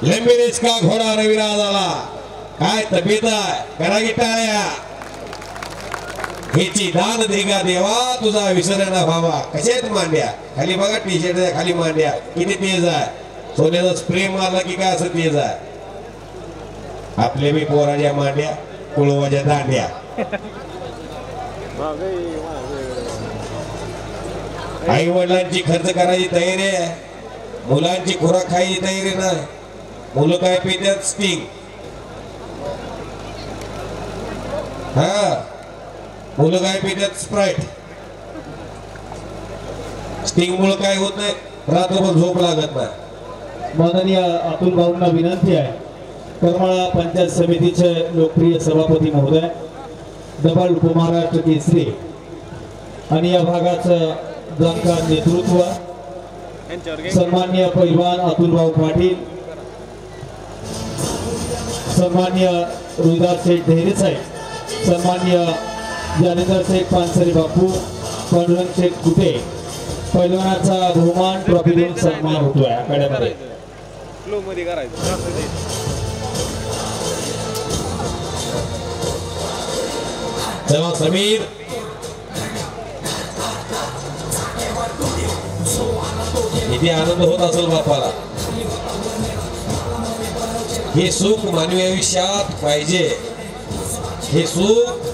लंबी रेस का घोडा रविराज आला काय तब्येत आहे करा की टाळ्या हेची दान देगा देवा तुझा विसरणा भावा कशात मांड्या खाली बघा टी शर्ट खाली मांड्या किती तेज आहे सोन्याचा स्प्रे मारला की काय असं तेज आहे आपले बी पोराच्या मांड्या कुळवाच्या दांड्या आई वडिलांची खर्च करायची तयारी आहे मुलांची खुराक खायची तयारी नाही मुलं काय पितात स्टिंग हा मुलं काय पितात स्प्राईट स्टिंग मुळे काय होत नाही रात्रभर झोप लागत नाही माननीय अतुल भाऊंना विनंती आहे करमाळा पंचायत समितीचे लोकप्रिय सभापती महोदय डबल उपमहाराष्ट्र केसरी आणि या भागाचं जाणकार नेतृत्व सन्माननीय पैलवान अतुलभाऊ पाटील सन्माननीय रोहिदास शेठ ढेरे साहेब सन्माननीय जानेंद्र शेख पानसरे बापू पांडुरंग शेख कुटे पैलवानाचा बहुमान ट्रॉफी देऊन सन्मान होतोय आखाड्यामध्ये चला समीर इथे आनंद होत असेल बापाला हे सुख मानवी आयुष्यात पाहिजे हे सुख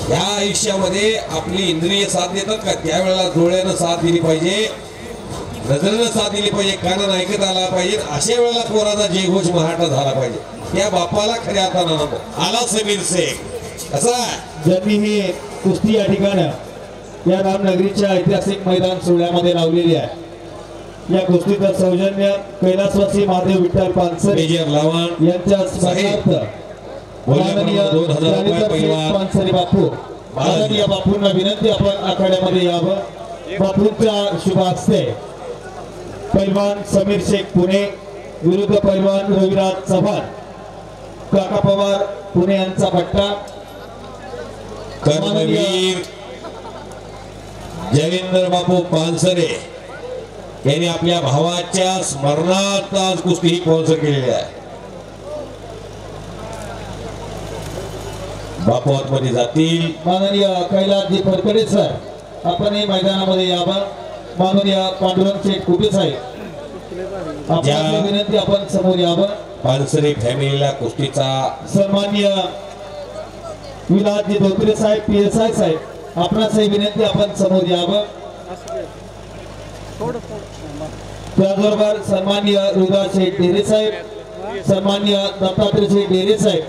या आयुष्यामध्ये आपली इंद्रिय साथ देतात का त्यावेळेला डोळ्यानं साथ दिली पाहिजे नजरेनं साथ दिली पाहिजे कानानं ऐकत आला पाहिजे अशा वेळेला पोराचा जयघोष मराठा झाला पाहिजे त्या बापाला खऱ्या अर्थानं आला समीर शेख कसा ज्यांनी ही कुस्ती या ठिकाणी या रामनगरीच्या ऐतिहासिक मैदान सोहळ्यामध्ये लावलेली आहे या कुस्तीचं सौजन्य कैलासवासी महादेव विठ्ठल पानसरे यांच्या स्मरणार्थ पानसरे बापू माननीय बापूंना विनंती आपण आखाड्यामध्ये यावं बापूंच्या शुभ हस्ते पैलवान समीर शेख पुणे विरुद्ध पैलवान रविराज चव्हाण काका पवार पुणे यांचा पट्टा कर्मवीर जयेंद्र बापू पानसरे यांनी आपल्या भावाच्या स्मरणार्थ आज कुस्ती ही स्पॉन्सर केलेली आहे बापू आतमध्ये जातील माननीय कैलासजी फडकडे सर आपण या मैदानामध्ये यावं माननीय पांडुरंग शेठ कुटे साहेब आपल्या विनंती आपण समोर यावं पानसरे फॅमिलीला कुस्तीचा सन्माननीय विलासजी धोत्रे साहेब PSI साहेब आपणास विनंती आपण समोर यावं त्याचबरोबर सन्माननीय रोहिदास शेठ ढेरे साहेब सन्माननीय दत्तात्रय शेठ ढेरे साहेब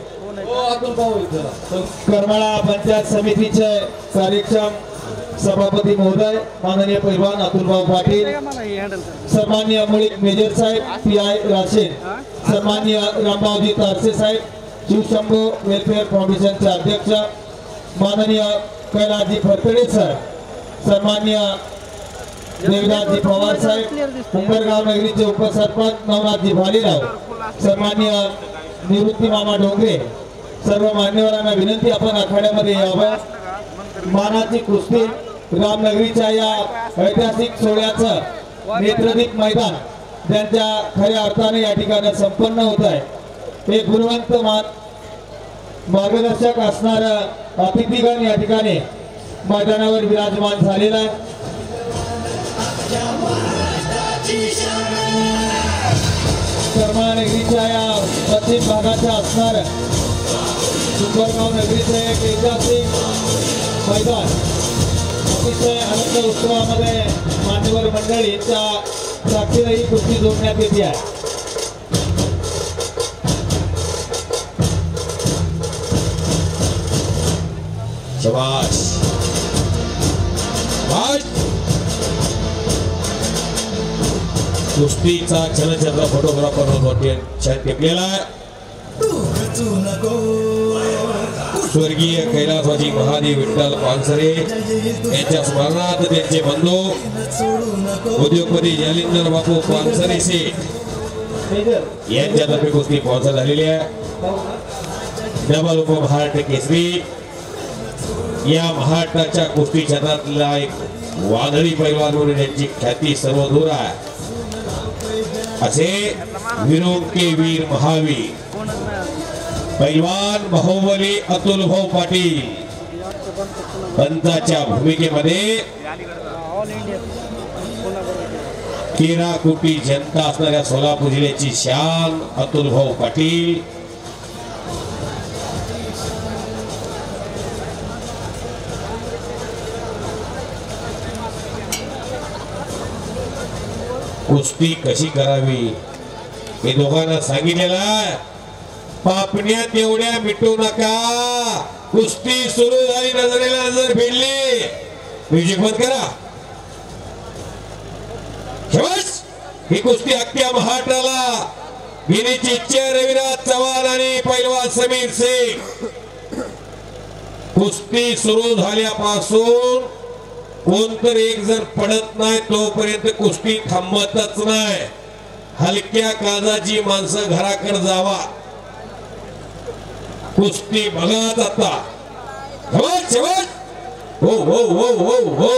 करमाळा पंचायत समितीचे कार्यक्षम सभापती महोदय माननीय पैलवान अतुलभाऊ पाटील सन्माननीय मुळीक मेजर साहेब PI राशेन सन्माननीय रामभाऊजी तारसे साहेब शिवशंभू वेलफेअर फाउंडेशनचे अध्यक्ष माननीय कैलासजी फडकडे सर सन्माननीय देवदासजी पवार साहेब उंबरगाव नगरीचे उपसरपंच नवनाथजी भालेराव सन्माननीय निवृत्ती मामा डोंगरे सर्व मान्यवरांना विनंती आपण आखाड्यामध्ये यावं मानाची कुस्ती रामनगरीच्या या ऐतिहासिक सोहळ्याचं नेत्रदीप मैदान त्यांच्या खऱ्या अर्थाने या ठिकाणी संपन्न होत आहे एक गुणवंत मार्गदर्शक असणार अतिथीगण या ठिकाणी मैदानावर विराजमान झालेला आहे करमाळा नगरीच्या या पश्चिम भागाच्या असणार उंबरगाव नगरीचे एक ऐतिहासिक मैदान अतिशय आनंद उत्सवामध्ये मान्यवर मंडळींच्या साक्षीने ही कुस्ती जोडण्यात येते आहे शाबाश कुस्तीचा चलचित्र फोटोग्राफर टिपलेला आहे स्वर्गीय कैलासवासी महादेव विठ्ठल पानसरे यांच्या स्मरणार्थ त्यांचे बंधू उद्योगपती जयेंद्र बापू पानसरे शेठ यांच्यातर्फे कुस्ती स्पॉन्सर झालेली आहे डबल उपमहाराष्ट्र केसरी या महाराष्ट्राच्या कुस्ती क्षेत्रातला एक वादळी पैलवान म्हणून यांची ख्याती सर्वदूर आहे असे वीरोंके वीर महावीर पैलवान बाहुबली अतुल भाऊ पाटील पंचाच्या भूमिकेमध्ये 13 कोटी जनता असणाऱ्या सोलापूर जिल्ह्याची शान अतुल भाऊ पाटील कुस्ती कशी करावी हे दोघांना सांगितलेलं आहे. पापण्यात एवढ्या मिटू नका. कुस्ती सुरू झाली, नजरेला नजर भिडली. म्युझिक बंद करा. ही कुस्ती अख्ख्या महाराष्ट्राला गिरीची इच्छा. रविराज चव्हाण आणि पैलवान समीर शेख. कुस्ती सुरू झाल्यापासून कोणतर एक जर पडत नाही तोपर्यंत कुस्ती थांबतच नाही. हलक्या काळजाची माणसं घराकडे जावा. कुस्ती बघा आता. हो हो हो हो हो.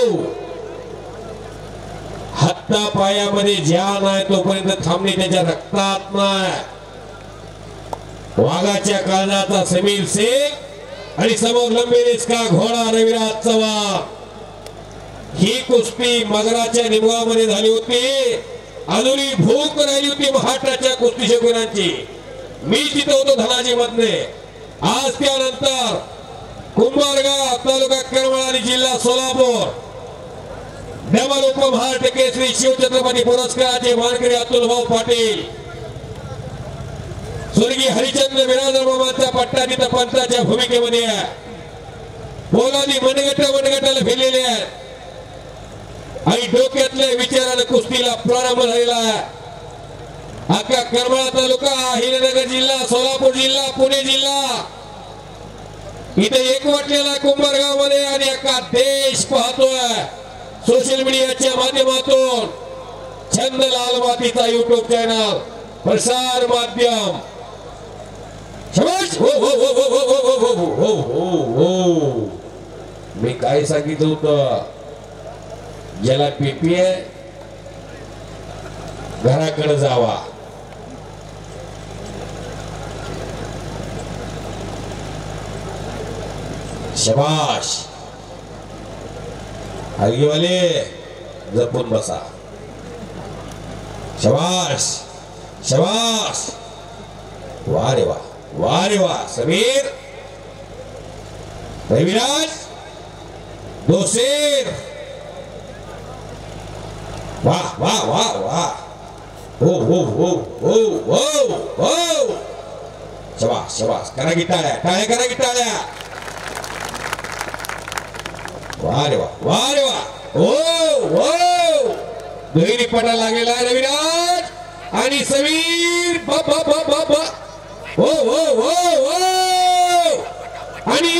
हाता पायामध्ये जान आहे तोपर्यंत थांबणे त्याच्या रक्तात नाही. वाघाच्या काळजाचा समीर शेख आणि समोर लंबेरेस का घोडा रविराज चव्हाण. ही कुस्ती मगराच्या निमगावमध्ये झाली होती. अजूनही भूक राहिली होती महाराष्ट्राच्या कुस्ती शौकीनांची. मी तिथे होतो धनाजी मधने. आज त्यानंतर कुंभारगाव तालुका करमाळा जिल्हा सोलापूर डबल उपमहाराष्ट्र केसरी शिवछत्रपती पुरस्काराचे मानकरी अतुल भाऊ पाटील. स्वर्गीय हरिचंद्र बिराजदार मामांचा पट्टा तिथं पंचाच्या भूमिकेमध्ये आहे. पोलादी मनगटाला फिरलेले आहेत आणि डोक्यातल्या विचाराने कुस्तीला प्रारंभ झालेला आहे. अख्खा करमाळा तालुका, हिरेनगर जिल्हा, सोलापूर जिल्हा, पुणे जिल्हा इथे एकवटलेला कुंभारगाव मध्ये आणि अख्खा देश पाहतोय सोशल मीडियाच्या माध्यमातून. छंद लाल मातीचा युट्यूब चॅनल, प्रसार माध्यम. हो हो हो हो हो हो हो हो हो. मी काय सांगितलं होतं, ज्याला पीपी आहे घराकडे जावा. शबाश. हलगीवाले जपून बसा. शबाश शबाश. वा रे वा, वा रे वा. समीर, रविराज, दोसेर. वाह वाह वाह वाह. हो हो हो हो हो हो. शबाश शबाश. करा की टाळ्या, टाळ्या करा की टाळ्या. वाह रे वाह, वाह रे वाह. हो हो. दुहेरी पटा लागलेला आहे रविराज आणि समीर. बा बा बा बा बा. हो हो हो हो. आणि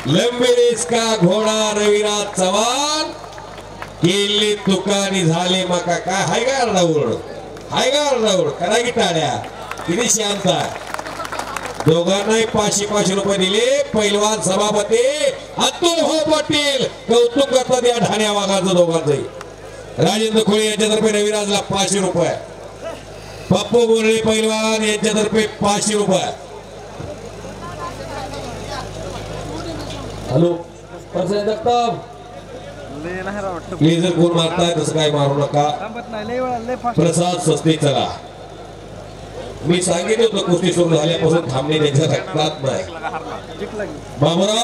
लंबेरेस का घोडा रविराज चव्हाण. केले तुकानी झाले मका. काय हाय का अर्धावड, हाय का अर्धावड. करा की टाळ्या. किती शांत आहे. दोघांनाही 500 रुपये दिले. पैलवान सभापती अतुल भाऊ पाटील कौतुक करतात या ढाण्या वाघाचं दोघांचंही. राजेंद्र खोळे यांच्यातर्फे रविराजला 500 रुपये. पप्पू बोर्डे पैलवान यांच्यातर्फे 500 रुपये. हॅलो लेझर कोण मारताय तसं काय मारू नका. प्रसाद सस्ते चला. मी सांगितलं होतं कुस्ती सुरू झाल्यापासून थांबणे त्यांच्या रक्तात नाही. बाबूराव